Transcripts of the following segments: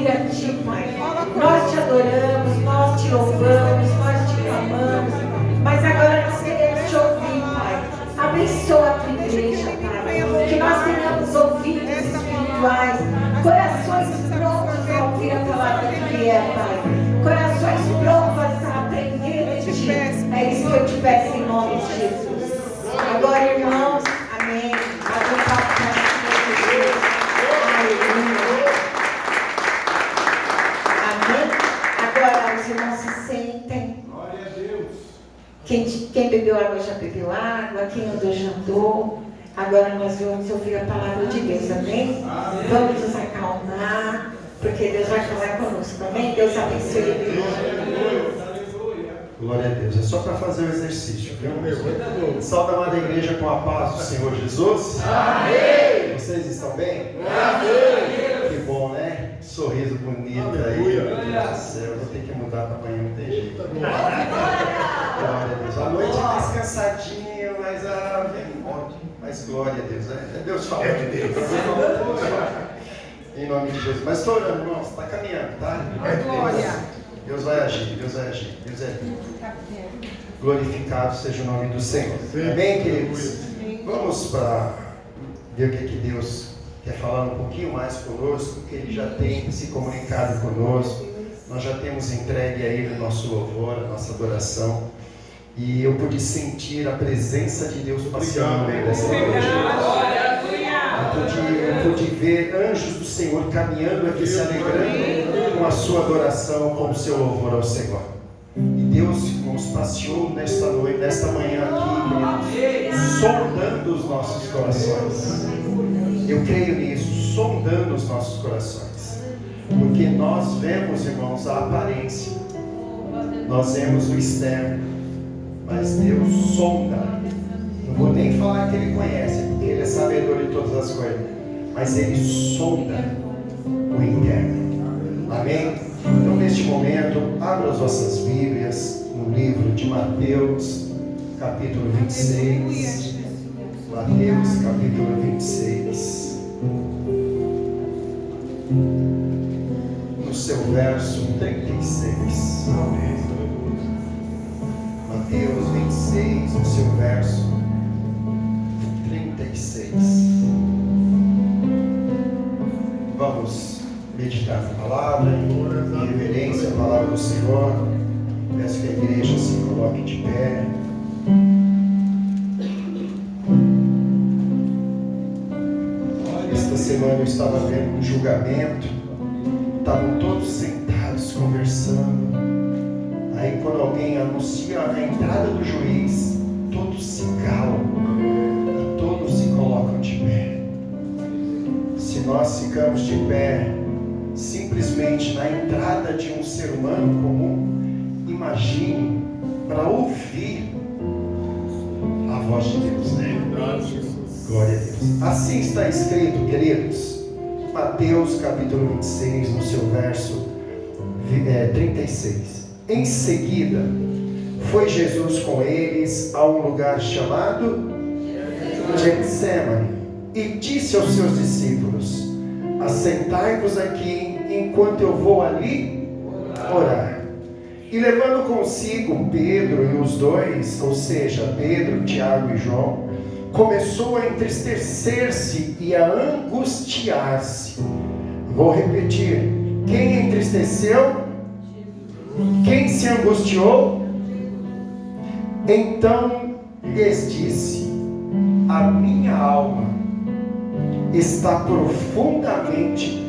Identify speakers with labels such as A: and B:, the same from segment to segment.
A: ouvir a Ti, Pai. Nós Te adoramos, nós Te louvamos, nós Te clamamos, mas agora nós queremos Te ouvir, Pai. Abençoa a Tua igreja, Pai. Que nós tenhamos ouvidos espirituais, corações prontos a ouvir a palavra que vier, Pai. Corações prontos a aprender de Ti. É isso que eu te peço em nome de Jesus. Agora, irmãos, amém. Amém. Agora os irmãos se sentem.
B: Glória a Deus.
A: Quem bebeu água já bebeu água, quem andou já andou. Agora nós vamos ouvir a palavra de Deus, amém?
B: Amém.
A: Vamos nos acalmar, porque Deus vai falar conosco, amém? Deus abençoe a igreja.
C: Glória a Deus. É só para fazer o exercício, viu? Salve a amada igreja com a paz do Senhor Jesus. Amém. Vocês estão bem? Amém. Que bom, né? Sorriso bonito aí. Meu Deus do céu, eu vou ter que mudar para amanhã, não tem jeito. Glória a Deus. A noite é mais cansadinha, mas glória a Deus. É Deus falando. É de Deus. Em nome de Jesus. Mas estou orando, irmãos. Está caminhando, tá?
D: Glória.
C: Deus vai agir, Deus vai agir. Deus é vivo. Glorificado seja o nome do Senhor. Amém, queridos? Vamos para ver o que Deus quer falar um pouquinho mais conosco, porque Ele já tem se comunicado conosco. Nós já temos entregue a Ele o nosso louvor, a nossa adoração. E eu pude sentir a presença de Deus passeando no meio dessa igreja. Eu pude ver anjos do Senhor caminhando aqui, se alegrando com a sua adoração, com o seu louvor ao Senhor. E Deus nos passeou nesta noite, nesta manhã aqui, queridos, sondando os nossos corações. Eu creio nisso, sondando os nossos corações. Porque nós vemos, irmãos, a aparência. Nós vemos o externo. Mas Deus sonda. Não vou nem falar que Ele conhece, porque Ele é sabedor de todas as coisas. Mas Ele sonda o interno. Amém? Então, neste momento, abra as vossas Bíblias no livro de Mateus, capítulo 26. Mateus, capítulo 26. No seu verso 36. Mateus 26, no seu verso 36. Vamos meditar na palavra, em reverência à palavra do Senhor. Peço que a igreja se coloque de pé. Esta semana eu estava vendo um julgamento. Estavam todos sentados conversando. Aí quando alguém anuncia a entrada do juiz, todos se calam e todos se colocam de pé. Se nós ficamos de pé simplesmente na entrada de um ser humano comum, imagine para ouvir a voz de Deus, né? Glória a Deus. Assim está escrito, queridos, Mateus capítulo 26, no seu verso 36. Em seguida, foi Jesus com eles a um lugar chamado Getsemane e disse aos seus discípulos: assentai-vos aqui enquanto eu vou ali orar. E levando consigo Pedro e os dois, ou seja, Pedro, Tiago e João, começou a entristecer-se e a angustiar-se. Vou repetir: quem entristeceu? Quem se angustiou? Então lhes disse: a minha alma está profundamente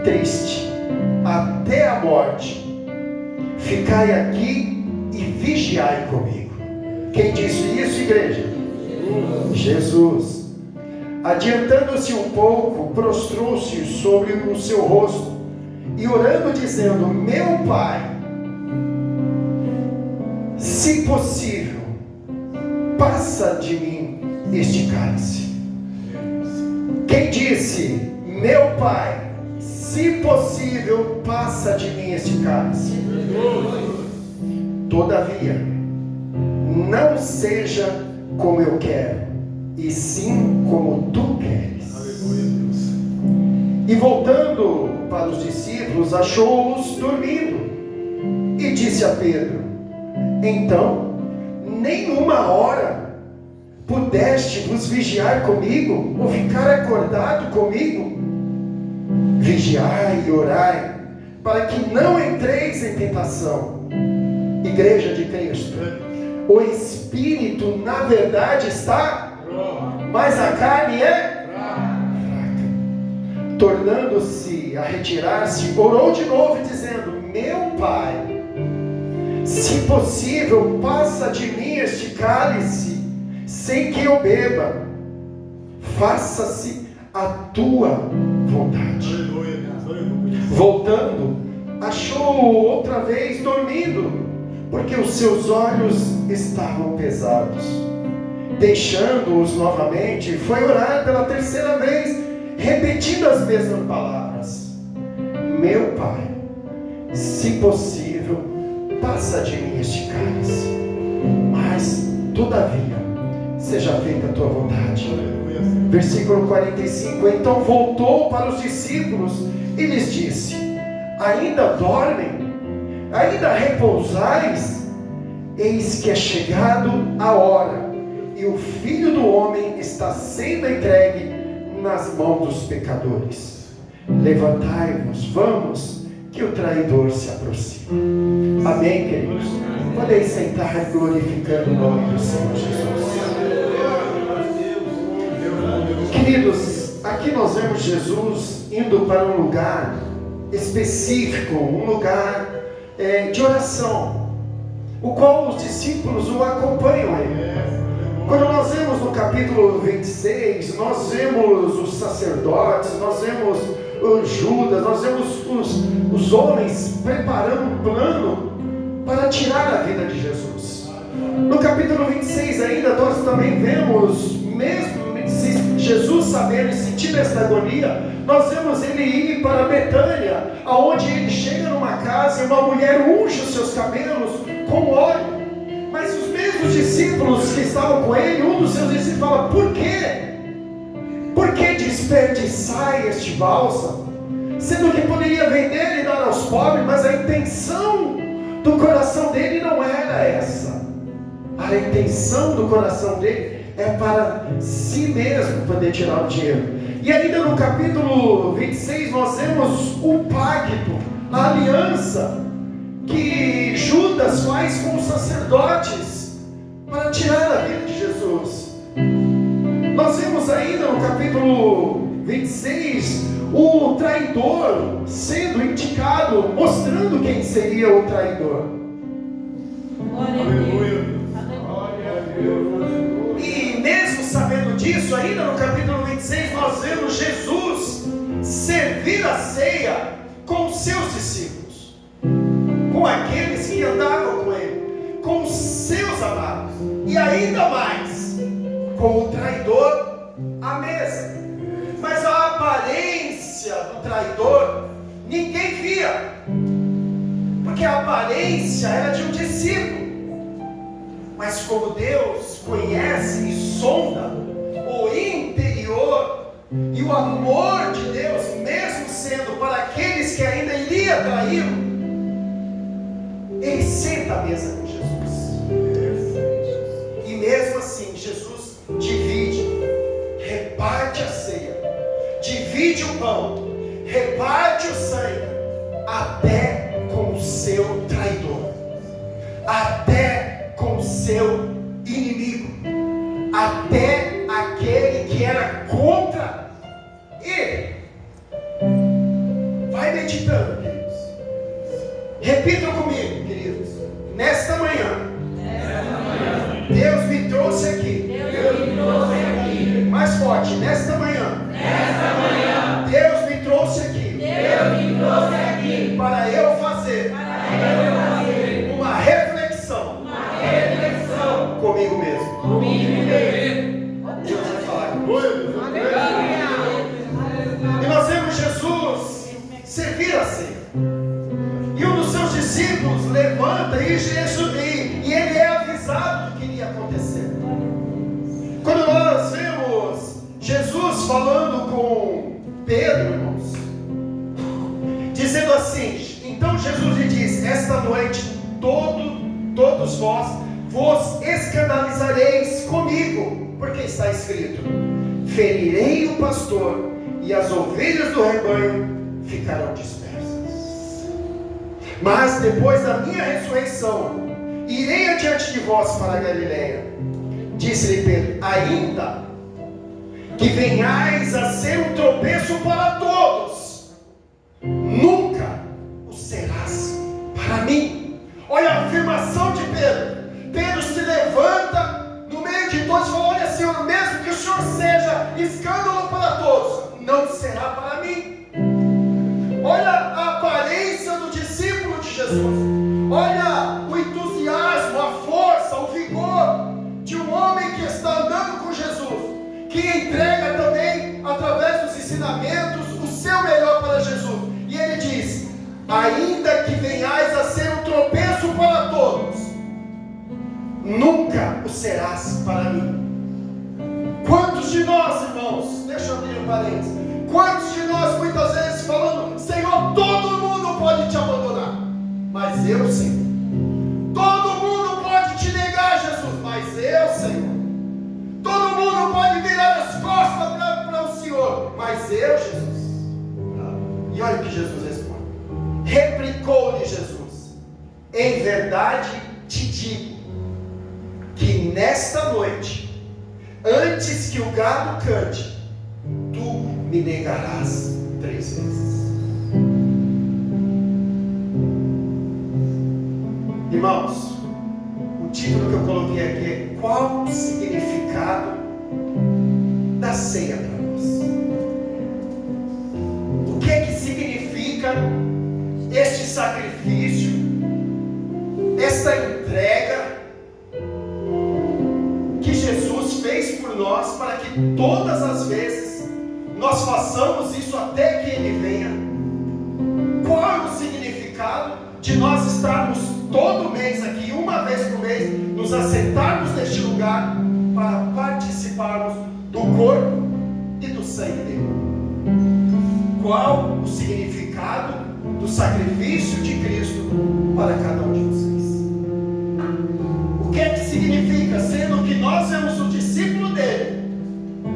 C: triste até a morte. Ficai aqui e vigiai comigo. Quem disse isso, igreja? Jesus. Adiantando-se um pouco, prostrou-se sobre o seu rosto e orando, dizendo: meu Pai, se possível, passa de mim este cálice. Quem disse: meu Pai, se possível, passa de mim este cálice. Todavia, não seja como eu quero, e sim como tu queres. E voltando para os discípulos, Jesus achou-os dormindo e disse a Pedro: então, nem uma hora pudeste vos vigiar comigo, ou ficar acordado comigo? Vigiai e orai, para que não entreis em tentação. Igreja de Cristo, o Espírito na verdade está, mas a carne é fraca. Tornando-se a retirar-se, orou de novo, dizendo: meu Pai, se possível, passa de mim este cálice, sem que eu beba. Faça-se a tua vontade. Voltando, achou-o outra vez dormindo, porque os seus olhos estavam pesados. Deixando-os novamente, foi orar pela terceira vez, repetindo as mesmas palavras: meu Pai, se possível, passa de mim este cálice, mas todavia seja feita a tua vontade. Versículo 45: então voltou para os discípulos e lhes disse: ainda dormem? Ainda repousais? Eis que é chegado a hora, e o Filho do Homem está sendo entregue nas mãos dos pecadores. Levantai-vos, vamos, que o traidor se aproxima. Amém, queridos? Podem sentar glorificando o nome do Senhor Jesus. Queridos, aqui nós vemos Jesus indo para um lugar específico, um lugar de oração, o qual os discípulos o acompanham aí. Quando nós vemos no capítulo 26, nós vemos os sacerdotes, nós vemos os Judas, nós vemos os homens preparando um plano para tirar a vida de Jesus. No capítulo 26 ainda, nós também vemos, mesmo Jesus sabendo e sentindo esta agonia, nós vemos ele ir para Betânia, aonde ele chega numa casa e uma mulher unge os seus cabelos com óleo. Mas os mesmos discípulos que estavam com ele, um dos seus discípulos fala: por quê? Por que desperdiçar este bálsamo? Sendo que poderia vender e dar aos pobres, mas a intenção do coração dele não era essa. A intenção do coração dele é para si mesmo poder tirar o dinheiro. E ainda no capítulo 26 nós vemos o pacto, a aliança que Judas faz com os sacerdotes para tirar a vida de Jesus. Nós vemos ainda no capítulo 26 o traidor sendo indicado, mostrando quem seria o traidor.
B: Aleluia.
C: E mesmo sabendo disso, ainda no capítulo 26 nós vemos Jesus servir a ceia com os seus discípulos, com aqueles que andavam com ele, com os seus amados, e ainda mais com o traidor à mesa. Mas a aparência do traidor ninguém via, porque a aparência era de um discípulo. Mas como Deus conhece e sonda o interior, e o amor de Deus, mesmo sendo para aqueles que ainda iria traí-lo, ele senta à mesa com Jesus. E mesmo assim Jesus divide, reparte a ceia, divide o pão, reparte o sangue, até com o seu traidor, até com o seu inimigo, até aquele que era contra ele. Vai meditando, queridos. Repitam comigo, queridos. Nesta manhã, Deus me trouxe aqui. Mais forte. Nesta manhã, Deus me trouxe aqui. Para eu fazer uma reflexão comigo mesmo. Deus vai falar comigo. E nós vemos Jesus servir a ceia. E um dos seus discípulos levanta e ele é avisado do que iria acontecer. Quando nós vemos Jesus falando com Pedro, irmãos, dizendo assim: então Jesus lhe disse: esta noite todos vos escandalizareis comigo, porque está escrito: ferirei o pastor e as ovelhas do rebanho ficarão dispersas. Mas depois da minha ressurreição irei adiante de vós para a Galileia. Disse-lhe Pedro: ainda que venhais a ser um tropeço para todos, nunca o serás para mim. Olha a afirmação de Pedro. Pedro se levanta no meio de todos e fala: olha, Senhor, mesmo que o Senhor seja escândalo para todos, não será para mim. Olha a aparência do discípulo de Jesus. Olha o entusiasmo, a força, o vigor de um homem que está andando com Jesus, que entrega também, através dos ensinamentos, o seu melhor para Jesus. E ele diz: ainda que venhais a ser um tropeço para todos, nunca o serás para mim. Quantos de nós, irmãos, deixa eu abrir um parênteses, quantos de nós muitas vezes falando: Senhor, todo mundo pode te abandonar, mas eu, Senhor. Todo mundo pode te negar, Jesus, mas eu, Senhor. Todo mundo pode virar as costas para o Senhor, mas eu, Jesus. E olha o que Jesus responde. Replicou-lhe Jesus: em verdade te digo que nesta noite, antes que o galo cante, tu me negarás 3 vezes. Irmãos, o título que eu coloquei aqui é: qual o significado da ceia para nós? O que é que significa este sacrifício, esta entrega que Jesus fez por nós, para que todas as vezes nós façamos isso até que Ele venha? Qual é o significado de nós estarmos todo mês aqui, uma vez por mês, nos assentarmos neste lugar para participarmos do corpo e do sangue dele? Qual o significado do sacrifício de Cristo para cada um de vocês? O que é que significa, sendo que nós somos o discípulo dele?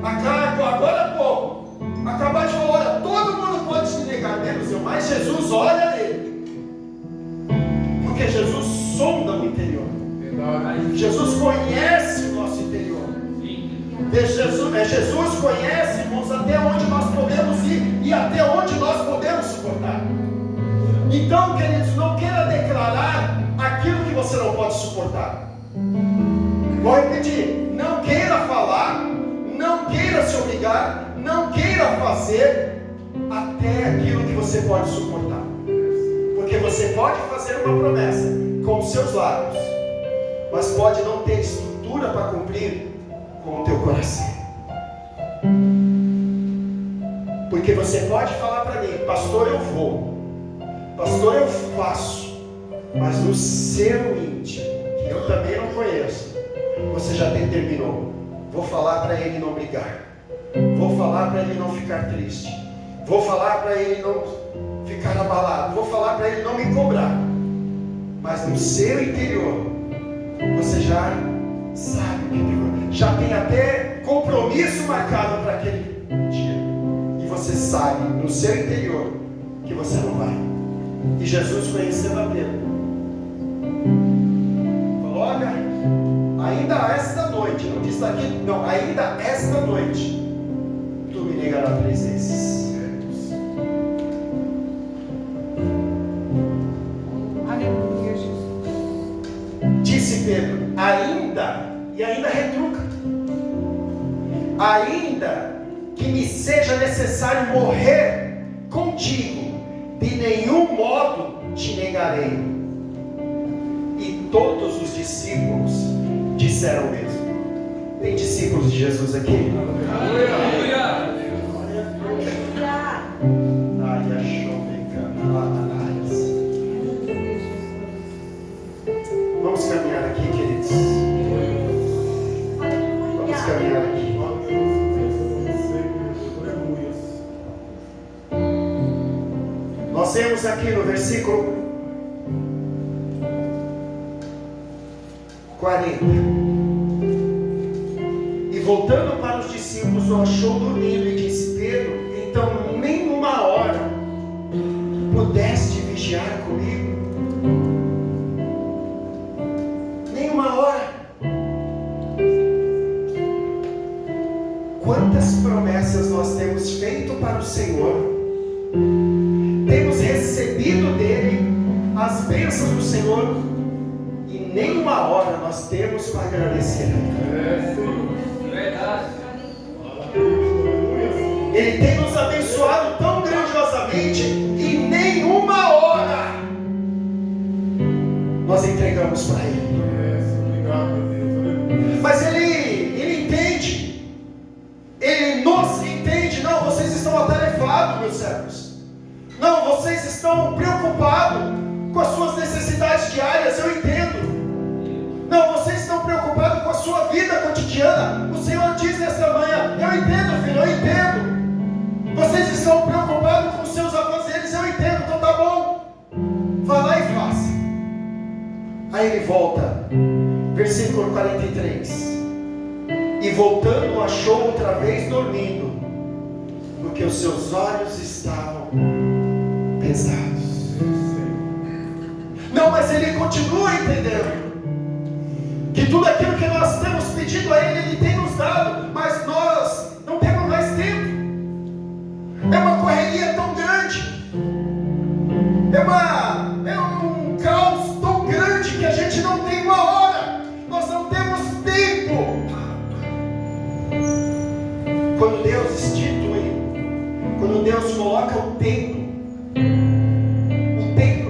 C: Agora há pouco, acabar de falar: olha, todo mundo pode te negar, menos eu, mas Jesus olha nele. Porque Jesus sonda o interior. Jesus conhece o nosso interior. Jesus conhece, irmãos, até onde nós podemos ir e até onde nós podemos suportar. Então, queridos, não queira declarar aquilo que você não pode suportar. Vou repetir: não queira falar, não queira se obrigar, não queira fazer até aquilo que você pode suportar. Porque você pode fazer uma promessa com os seus lábios, mas pode não ter estrutura para cumprir com o teu coração. Porque você pode falar para mim: pastor, eu vou, pastor, eu faço, mas no seu íntimo, que eu também não conheço, você já determinou: vou falar para ele não brigar, vou falar para ele não ficar triste, vou falar para ele não ficar abalado, vou falar para ele não me cobrar. Mas no seu interior, você já sabe o que já tem até compromisso marcado para aquele dia. E você sabe no seu interior que você não vai. E Jesus, conhecendo a Pedro, falou: olha, ainda esta noite, não disse aqui, não, ainda esta noite, tu me negarás 3 vezes. Disse Pedro: ainda, e ainda retruca, ainda que me seja necessário morrer contigo, de nenhum modo te negarei. E todos os discípulos disseram o mesmo. Tem discípulos de Jesus aqui? Aleluia! Vamos caminhar aqui, queridos. Vamos caminhar aqui. Nós Nós vemos aqui no versículo 40. E voltando para os discípulos, o achou dormindo e disse: Pedro, então nem uma hora pudeste vigiar comigo? Nem uma hora. Quantas promessas nós temos feito para o Senhor, temos recebido dele as bênçãos do Senhor, e nem uma hora nós temos para agradecer. Ele tem nos abençoado tão grandiosamente, e nenhuma hora nós entregamos para Ele. Mas Ele entende, Ele nos entende. Não, vocês estão atarefados, meus servos. Não, vocês estão preocupados com as suas necessidades diárias, eu entendo. Não, vocês estão preocupados com a sua vida cotidiana. O Senhor diz nesta manhã: eu entendo, filho, eu entendo. Vocês estão preocupados com os seus afazeres, eu entendo, então tá bom. Vá lá e faça. Aí ele volta, versículo 43. E voltando, achou outra vez dormindo, porque os seus olhos estavam pesados. Não, mas ele continua entendendo que tudo aquilo que nós temos pedido a Ele, Ele tem nos dado, mas nós não temos mais tempo. É uma correria tão grande, é um caos tão grande que a gente não tem uma hora, nós não temos tempo. Quando Deus institui, quando Deus coloca o templo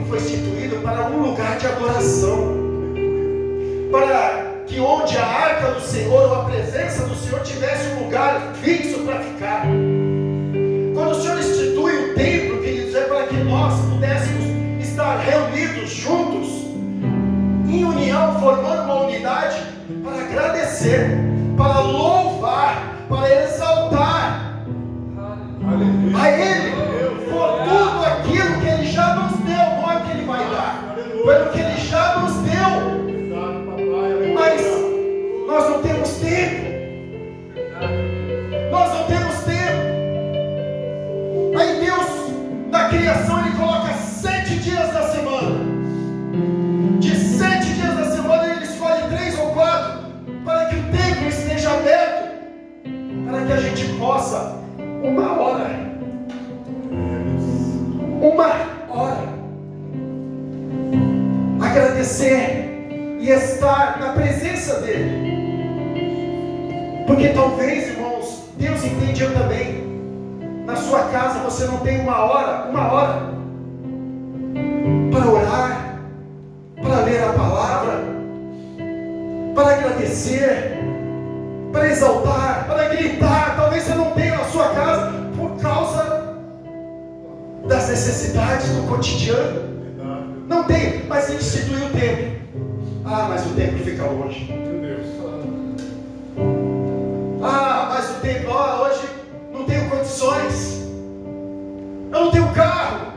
C: foi instituído para um lugar de adoração, para que onde a arca do Senhor ou a presença do Senhor tivesse um lugar fixo para ficar. Quando o Senhor institui o templo, queridos, é para que nós pudéssemos estar reunidos juntos, em união, formando uma unidade, para agradecer, para louvar, para exaltar a Ele por tudo aquilo que Ele já nos deu, não é que Ele vai dar, pelo que Ele já nos deu. Mas nós não temos tempo. Nós não temos tempo. Aí Deus, na criação, Ele coloca 7 dias da semana. De 7 dias da semana, Ele escolhe 3 ou 4 para que o templo esteja aberto, para que a gente possa, uma hora, agradecer e estar na presença dEle. Porque talvez, irmãos, Deus entende, eu também. Na sua casa você não tem uma hora para orar, para ler a palavra, para agradecer, para exaltar, para gritar. Talvez você não tenha na sua casa por causa das necessidades do cotidiano. Não tem, mas Ele instituiu o templo. Ah, mas o templo fica longe. Ah, mas o templo, hoje não tenho condições. Eu não tenho carro.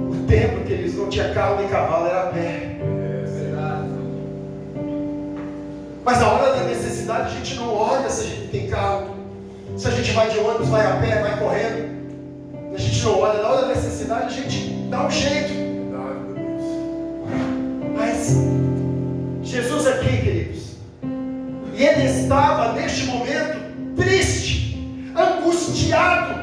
C: O templo, que eles não tinha carro nem cavalo, era a pé. Mas na hora da necessidade a gente não olha se a gente tem carro, se a gente vai de ônibus, vai a pé, vai correndo. A gente não olha, na hora da necessidade a gente dá um jeito. Mas Jesus aqui, queridos, e Ele estava neste momento triste, angustiado.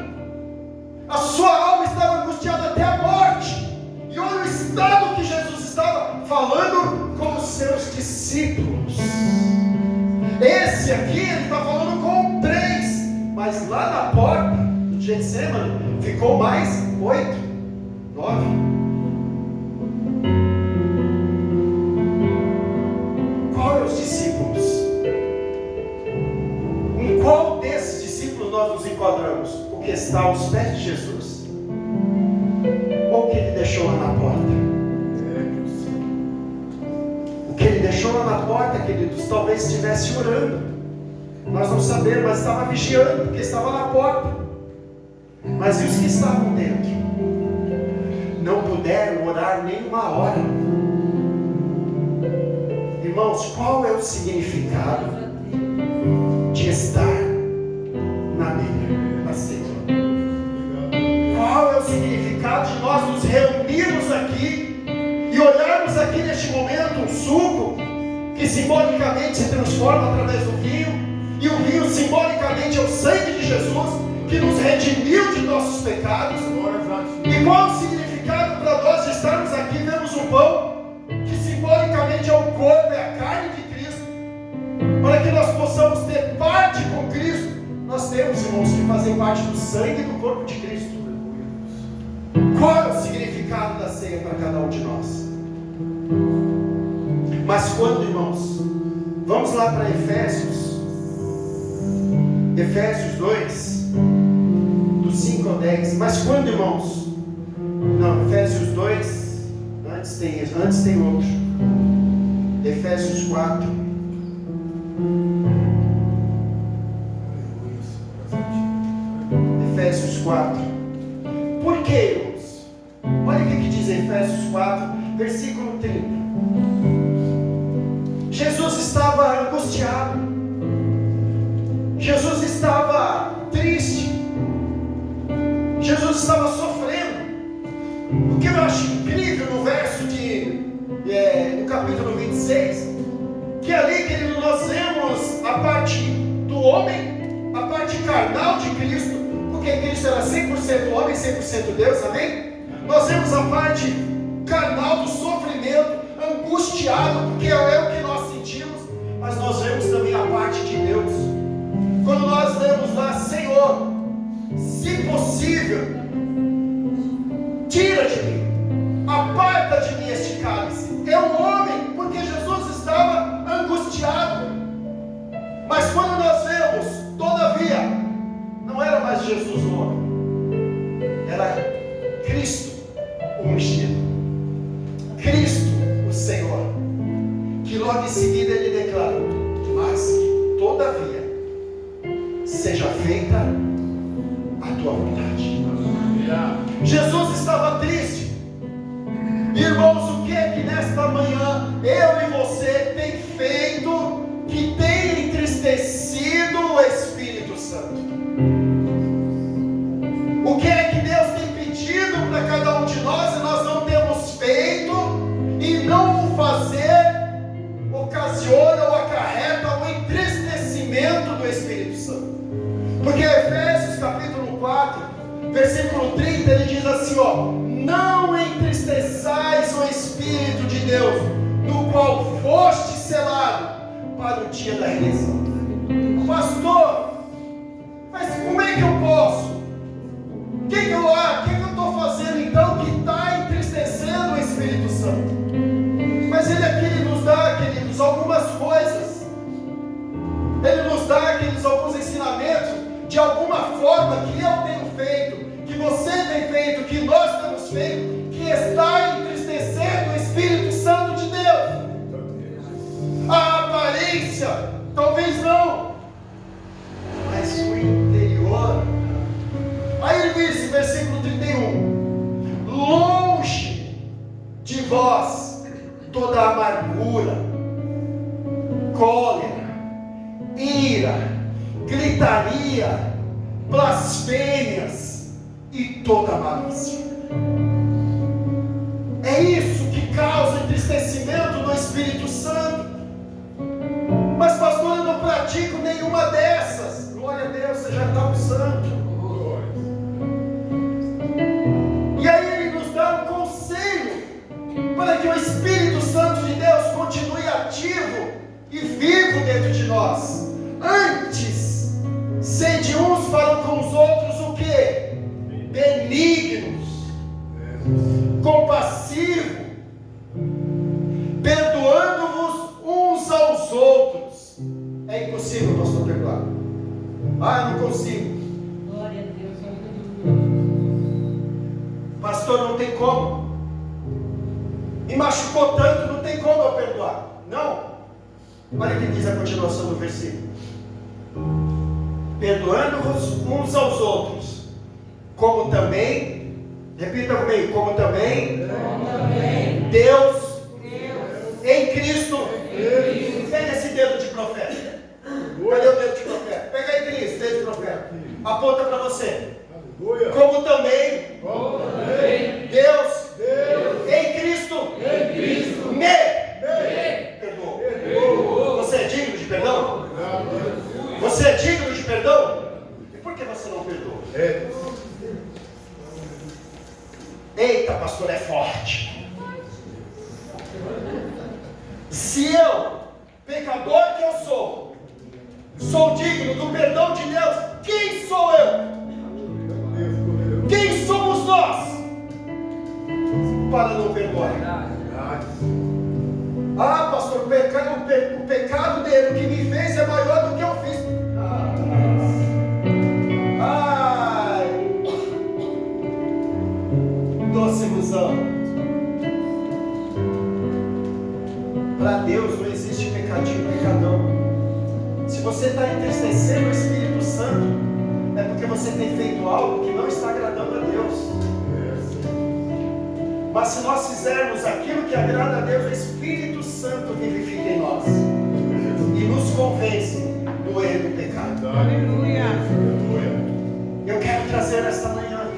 C: A sua alma estava angustiada até a morte. E olha o estado que Jesus estava falando com os seus discípulos. Esse aqui, Ele está falando com 3, mas lá na porta do Getsemane ficou mais 8, 9. Qual é os discípulos? Em qual desses discípulos nós nos enquadramos? O que está aos pés de Jesus? Ou o que Ele deixou lá na porta? O que Ele deixou lá na porta, queridos, talvez estivesse orando. Nós não sabemos, mas estava vigiando, porque estava na porta. Mas e os que estavam dentro? Não puderam orar nem uma hora. Irmãos, qual é o significado de estar na Bíblia, na ceia? Qual é o significado de nós nos reunirmos aqui e olharmos aqui neste momento um suco que simbolicamente se transforma através do vinho, e o vinho simbolicamente é o sangue de Jesus que nos redimiu de nossos pecados? E qual o significado para nós de estarmos aqui? Vemos um pão que simbolicamente é o corpo, é a carne de Cristo, para que nós possamos ter parte com Cristo. Nós temos, irmãos, que fazer parte do sangue do corpo de Cristo. Qual é o significado da ceia para cada um de nós? Mas quando, irmãos, vamos lá para Efésios 2, do 5 ao 10. Mas quando, irmãos? Não, Efésios 2, antes tem outro. Efésios 4. Efésios 4. Por quê, irmãos? Olha o que diz Efésios 4, versículo 30. Jesus estava angustiado. Jesus estava triste. Jesus estava sofrendo. O que eu acho incrível no verso no capítulo 26, que ali, querido, nós vemos a parte do homem, a parte carnal de Cristo, porque Cristo era 100% homem, 100% Deus, amém? Nós vemos a parte carnal do sofrimento, angustiado, porque é o que nós sentimos, mas nós vemos também a parte de Deus. Quando nós lemos lá, Senhor, se possível, tira de mim, aparta de mim este cálice. É um homem, porque Jesus estava angustiado. Mas quando nós vemos, todavia, não era mais Jesus o homem, era Cristo o ungido, Cristo o Senhor, que logo em seguida ele declarou: mas que todavia seja feita a tua vontade. Jesus estava triste. Irmãos, o que é que nesta manhã eu e você tem feito que tem entristecido o Espírito Santo? O que é que Deus tem pedido para cada um de nós e nós não temos feito, e não o fazer ocasiona ou acarreta o entristecimento do Espírito Santo? Porque Efésios capítulo 4, versículo 30, ele diz assim, não entristeçais o Espírito de Deus, no qual foste selado para o dia da redenção. Pastor, mas como é que eu posso? O que eu estou fazendo então que está entristecendo o Espírito Santo? Mas ele aqui nos dá, queridos, algumas coisas. Ele nos dá, queridos, alguns ensinamentos de alguma forma que eu tenho feito, que você tem feito, que nós temos feito, que está entristecendo o Espírito Santo de Deus. A aparência, talvez não, mas o interior. Aí ele diz, versículo 31, longe de vós toda amargura, cólera, ira, gritaria, blasfêmias e toda malícia. É isso que causa entristecimento do Espírito Santo. Mas pastor, eu não pratico nenhuma dessas. Glória a Deus, você já está no santo. E aí ele nos dá um conselho para que o Espírito Santo de Deus continue ativo e vivo dentro de nós. Antes, sede uns para com os outros o quê? Benignos, compassivos, perdoando-vos uns aos outros. É impossível, pastor, perdoar. Eu não consigo.
B: Glória a Deus.
C: Pastor, não tem como. Me machucou tanto, não tem como eu perdoar. Não. Olha o que diz a continuação do versículo. Perdoando-vos uns aos outros, como também, repita comigo, como também, Deus em Cristo. Pega esse dedo de profeta. Cadê o dedo de profeta? Pega aí, Cristo, dedo de profeta. Aponta para você. Como também Deus em Cristo me perdoou. Você é digno de perdão? Você é digno de perdão? E por que você não perdoa? Eita, pastor, é forte. Se eu, pecador que eu sou digno do perdão de Deus, quem sou eu? Quem somos nós para não perdoar? Ah, pastor, o pecado dele, o que me fez é maior do que eu fiz. Ai, doce ilusão. Para Deus não existe pecadinho e pecadão. Se você está entristecendo o Espírito Santo, é porque você tem feito algo que não está agradando a Deus. Mas se nós fizermos aquilo que agrada a Deus, o Espírito Santo vivifica em nós e nos convence do erro do pecado.
B: Aleluia.
C: Eu quero trazer esta manhã,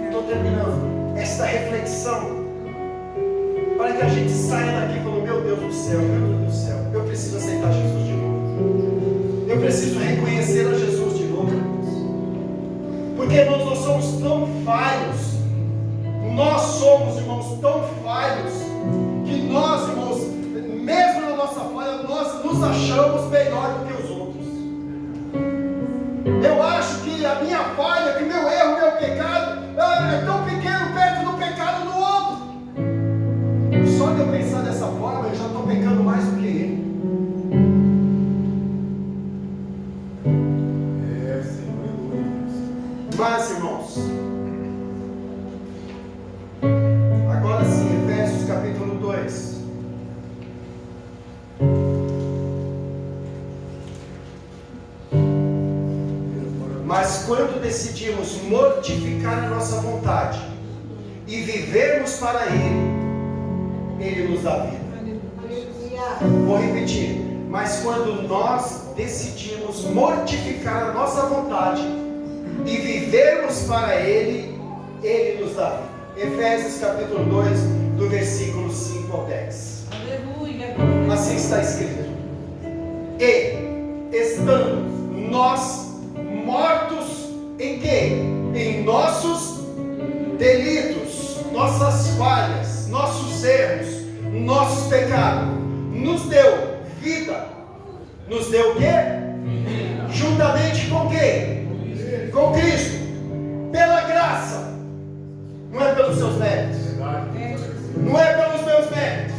C: estou terminando, esta reflexão, para que a gente saia daqui falando: meu Deus do céu, eu preciso aceitar Jesus de novo. Eu preciso reconhecer a Jesus de novo. Porque, irmãos, nós somos tão falhos. Nós somos, irmãos, tão falhos que nós, irmãos, mesmo na nossa falha, nós nos achamos melhor do que os outros. Eu acho que a minha falha, que meu erro, meu pecado é tão pequeno perto do pecado do outro. Só de eu pensar dessa forma, eu já estou pecando mais do que ele. Mas, irmãos, agora sim, Efésios capítulo 2. Mas quando decidimos mortificar a nossa vontade e vivermos para Ele nos dá vida. Vou repetir. Mas quando nós decidimos mortificar a nossa vontade e vivermos para Ele nos dá vida. Efésios capítulo 2, do versículo 5 ao 10.
B: Aleluia.
C: Assim está escrito: e estando nós mortos em quê? Em nossos delitos, nossas falhas, nossos erros, nossos pecados, nos deu vida. Nos deu o quê? Juntamente com quem? Com Cristo. Pela graça. Não é pelos seus méritos. Não é pelos meus méritos.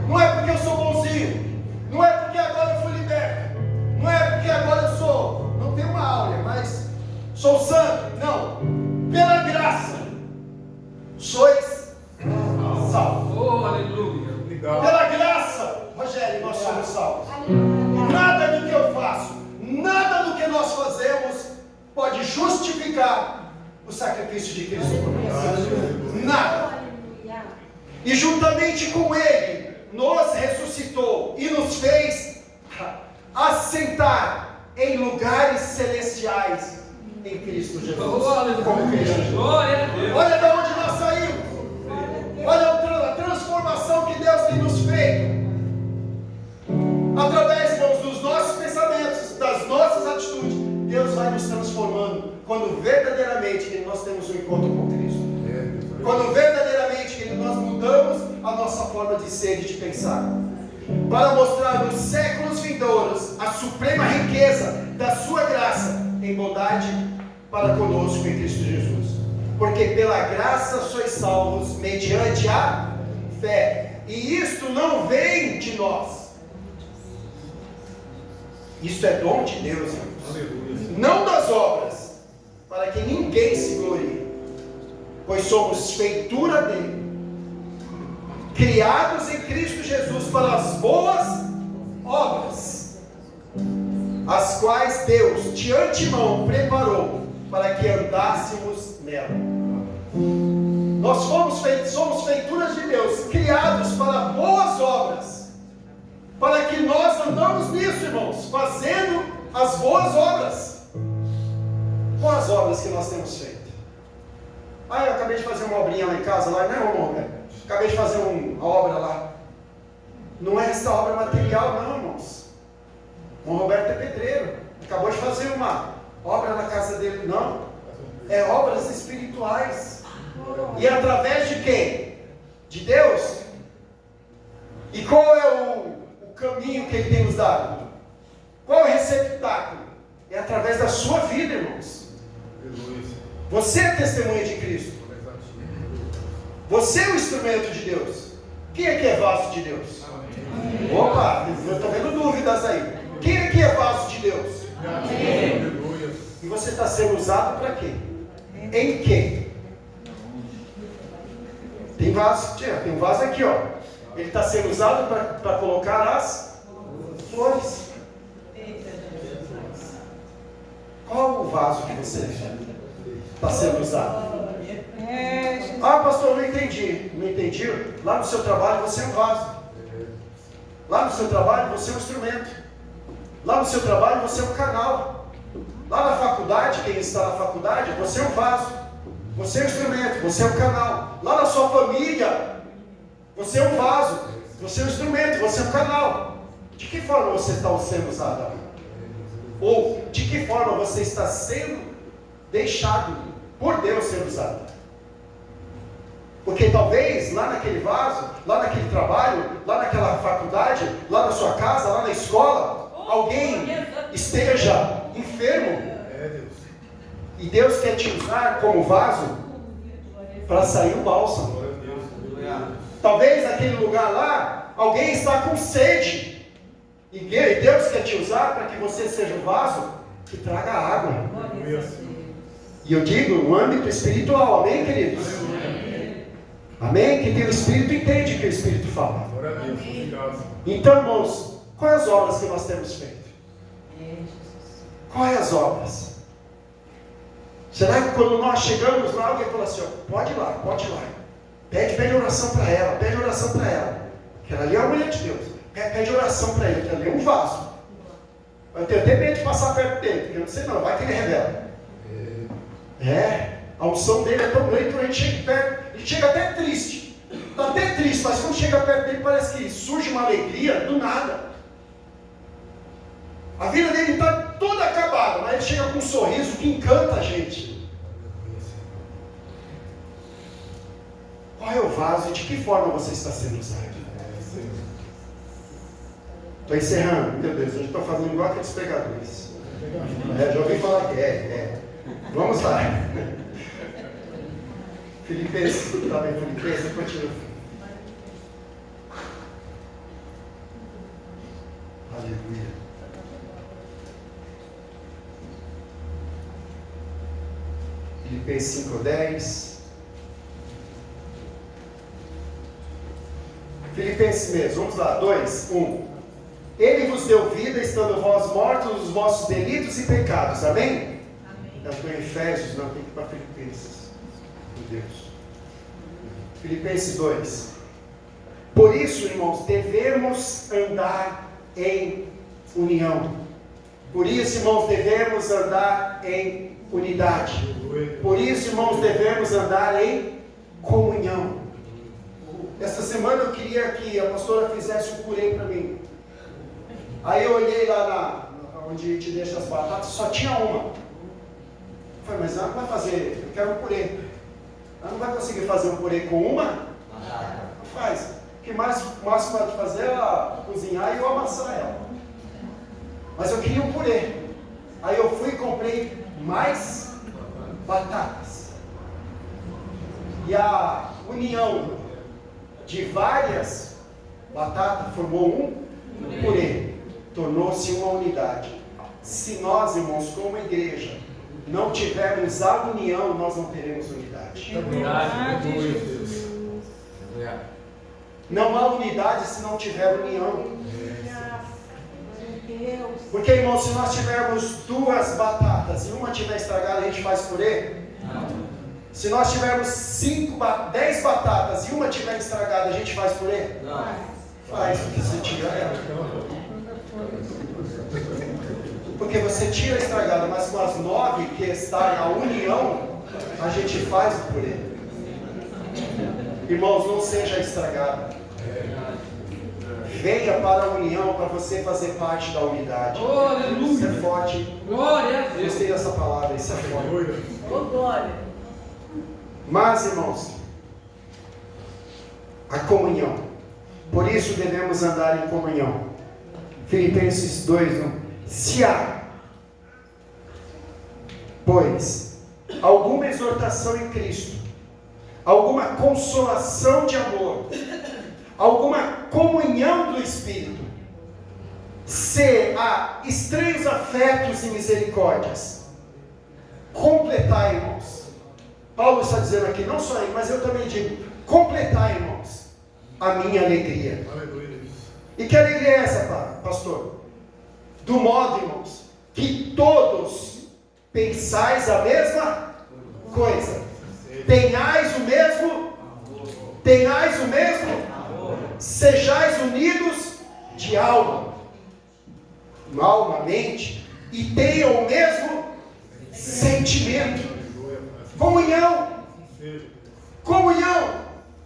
C: Não é porque eu sou bonzinho. Não é porque agora eu fui liberto. Não é porque agora eu sou, não tenho uma áurea, mas sou santo. Não. Pela graça sois salvos.
B: Oh, aleluia.
C: Pela graça, Rogério, nós somos salvos. Nada do que eu faço, nada do que nós fazemos pode justificar o sacrifício de Cristo por nós. Nada. E juntamente com Ele nos ressuscitou e nos fez assentar em lugares celestiais em Cristo Jesus. Como Cristo Jesus. Olha de onde nós saímos. Olha a transformação que Deus tem nos feito. Através, irmãos, dos nossos pensamentos, das nossas atitudes, Deus vai nos transformando quando verdadeiramente nós temos um encontro com Cristo. Quando verdadeiramente nós mudamos a nossa forma de ser e de pensar. Para mostrar nos séculos vindouros a suprema riqueza da sua graça em bondade para conosco em Cristo Jesus. Porque pela graça sois salvos mediante a fé. E isto não vem de nós. Isto é dom de Deus, irmãos. Não das obras, para que ninguém se glorie. Pois somos feitura dele, criados em Cristo Jesus para as boas obras, as quais Deus de antemão preparou para que andássemos nela. Nós somos feituras de Deus, criados para boas obras, para que nós andamos nisso, irmãos, fazendo as boas obras. Quais obras que nós temos feito? Eu acabei de fazer uma obrinha lá em casa, lá, né, irmão? Acabei de fazer uma obra lá. Não é essa obra material, não, irmãos. O Roberto é pedreiro, acabou de fazer uma obra na casa dele, não. É obras espirituais. E através de quem? De Deus. E qual é o caminho que Ele tem nos dado? Qual é o receptáculo? É através da sua vida, irmãos. Você é testemunha de Cristo. Você é o instrumento de Deus. Quem é que é vaso de Deus? Opa, eu estou vendo dúvidas aí. Quem aqui é vaso de Deus? E você está sendo usado para quê? Em quê? Tem um vaso aqui, ó. Ele está sendo usado para colocar as flores. Qual o vaso que você está sendo usado? Pastor, eu não entendi. Não entendi? Lá no seu trabalho você é um vaso. Lá no seu trabalho você é um instrumento. Lá no seu trabalho você é um canal. Lá na faculdade, quem está na faculdade, você é um vaso. Você é um instrumento, você é um canal. Lá na sua família, você é um vaso. Você é um instrumento, você é um canal. De que forma você está sendo usado? Ou de que forma você está sendo deixado por Deus ser usado? Porque talvez lá naquele vaso, lá naquele trabalho, lá naquela faculdade, lá na sua casa, lá na escola, alguém esteja enfermo. E Deus quer te usar como vaso para sair o bálsamo. Talvez naquele lugar lá, alguém está com sede. E Deus quer te usar para que você seja um vaso que traga água. E eu digo no âmbito espiritual, amém, queridos? Amém? Quem tem o Espírito entende o que o Espírito fala. Então, irmãos, quais as obras que nós temos feito? Quais as obras? Será que quando nós chegamos lá, alguém fala assim, pode ir lá, pede oração para ela, pede oração para ela, que ela ali é a mulher de Deus, pede oração para ele, que ela ali é um vaso. Eu tenho até medo de passar perto dele, porque eu não sei não, vai que ele revela. A unção dele é tão grande que a gente chega perto, ele chega até triste, está até triste, mas quando chega perto dele parece que surge uma alegria do nada. A vida dele está toda acabada, mas ele chega com um sorriso que encanta a gente. Qual é o vaso e de que forma você está sendo usado? Estou encerrando, meu Deus, hoje estou fazendo igual aqueles pregadores. Já ouvi falar que Vamos lá. Filipenses, está bem, Filipenses, continua. Aleluia. Filipenses 5:10. Filipenses mesmo, vamos lá, 2, 1. Ele vos deu vida, estando vós mortos nos vossos delitos e pecados, amém? Eu estou em Efésios, não, tem que ir para Filipenses. Meu Deus. Filipenses 2. Por isso, irmãos, devemos andar em união. Por isso, irmãos, devemos andar em unidade. Por isso, irmãos, devemos andar em comunhão. Esta semana eu queria que a pastora fizesse um purê para mim. Aí eu olhei lá onde a gente deixa as batatas, só tinha uma. Eu falei, mas ela não vai fazer, eu quero um purê. Ela não vai conseguir fazer um purê com uma? Não faz. O que mais máximo pode fazer é ela cozinhar e eu amassar ela. Mas eu queria um purê. Aí eu fui e comprei mais batatas. E a união de várias batatas formou um purê. Tornou-se uma unidade. Se nós, irmãos, como igreja, não tivermos a união, nós não teremos unidade. Não há unidade se não tiver união. Porque, irmãos, se nós tivermos duas batatas e uma tiver estragada, a gente faz purê? Se nós tivermos 10 batatas e uma tiver estragada, a gente faz purê?
B: Não.
C: Faz, porque você tira ela. Porque você tira a estragada, mas com as 9 que está na união, a gente faz o purê. Irmãos, não seja estragado. Venha para a união para você fazer parte da unidade.
B: Oh, aleluia.
C: Isso é forte.
B: Glória a Deus.
C: Gostei dessa palavra, isso é forte.
B: Oh, glória.
C: Mas, irmãos, a comunhão. Por isso devemos andar em comunhão. Filipenses 2:1. Se há, pois, alguma exortação em Cristo, alguma consolação de amor, alguma comunhão do Espírito, se há estranhos afetos e misericórdias, completai, irmãos. Paulo está dizendo aqui, não só ele, mas eu também digo, completai, irmãos, a minha alegria. E que alegria é essa, pastor? Do modo, irmãos, que todos pensais a mesma coisa. Tenhais o mesmo, sejais unidos de alma, mente, e tenham o mesmo sentimento. Comunhão.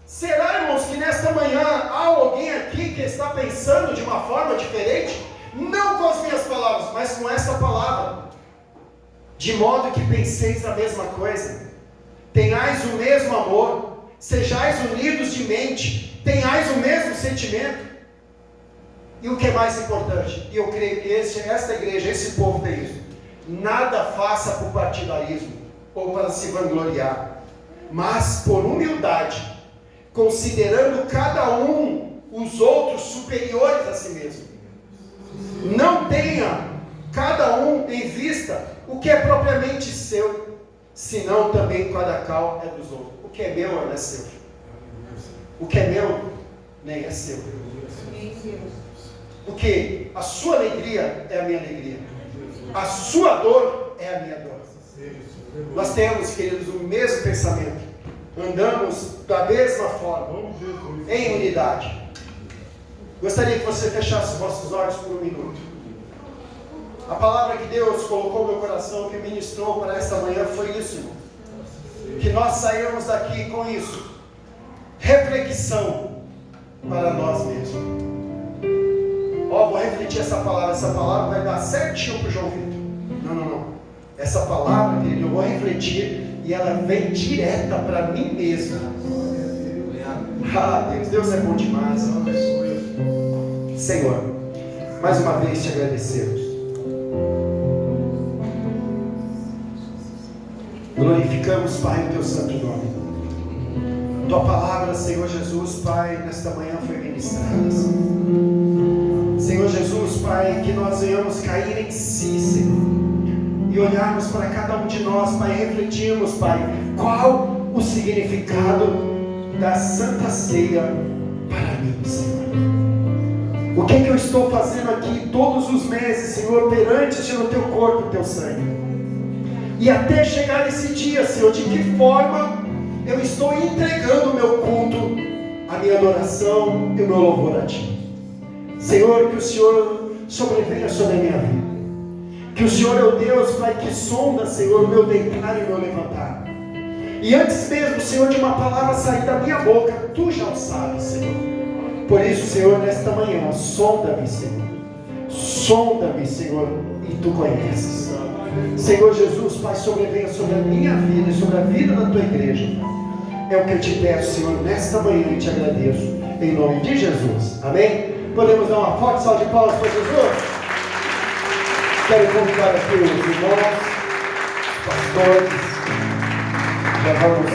C: Será, irmãos, que nesta manhã há alguém aqui que está pensando de uma forma diferente? Não com as minhas palavras, mas com essa palavra. De modo que penseis a mesma coisa. Tenhais o mesmo amor. Sejais unidos de mente. Tenhais o mesmo sentimento. E o que é mais importante? E eu creio que esta igreja, esse povo tem isso. Nada faça por partidarismo ou para se vangloriar, mas por humildade, considerando cada um os outros superiores a si mesmo. Não tenha cada um em vista o que é propriamente seu, senão também cada qual é dos outros. O que é meu não é seu. O que é meu nem é seu. Porque a sua alegria é a minha alegria. A sua dor é a minha dor. Nós temos, queridos, o mesmo pensamento. Andamos da mesma forma, em unidade. Gostaria que você fechasse os vossos olhos por um minuto. A palavra que Deus colocou no meu coração, que ministrou para esta manhã, foi isso, irmão. Que nós saímos daqui com isso. Reflexão para nós mesmos. Vou refletir essa palavra vai dar certinho para o João Vitor. Não. Essa palavra, querido, eu vou refletir e ela vem direta para mim mesmo. Deus é bom demais. Senhor, mais uma vez te agradecemos. Glorificamos, Pai, o teu santo nome. Tua palavra, Senhor Jesus, Pai, nesta manhã foi ministrada. Senhor Jesus, Pai, que nós venhamos cair em si, Senhor, e olharmos para cada um de nós, Pai, refletirmos, Pai, qual o significado da Santa Ceia para mim, Senhor. O que eu estou fazendo aqui todos os meses, Senhor, perante no teu corpo, no teu sangue. E até chegar nesse dia, Senhor, de que forma eu estou entregando o meu culto, a minha adoração e o meu louvor a Ti. Senhor, que o Senhor sobrevenha sobre a minha vida. Que o Senhor é o Deus, Pai, que sonda, Senhor, o meu deitar e o meu levantar. E antes mesmo, Senhor, de uma palavra sair da minha boca, Tu já o sabes, Senhor. Por isso, Senhor, nesta manhã, sonda-me, Senhor. Sonda-me, Senhor, e Tu conheces. Senhor Jesus, Pai, sobrevenha sobre a minha vida e sobre a vida da Tua igreja. É o que eu te peço, Senhor, nesta manhã, e te agradeço. Em nome de Jesus. Amém? Podemos dar uma forte salva de palmas para Jesus? Quero convidar aqui os irmãos, os pastores. Já vamos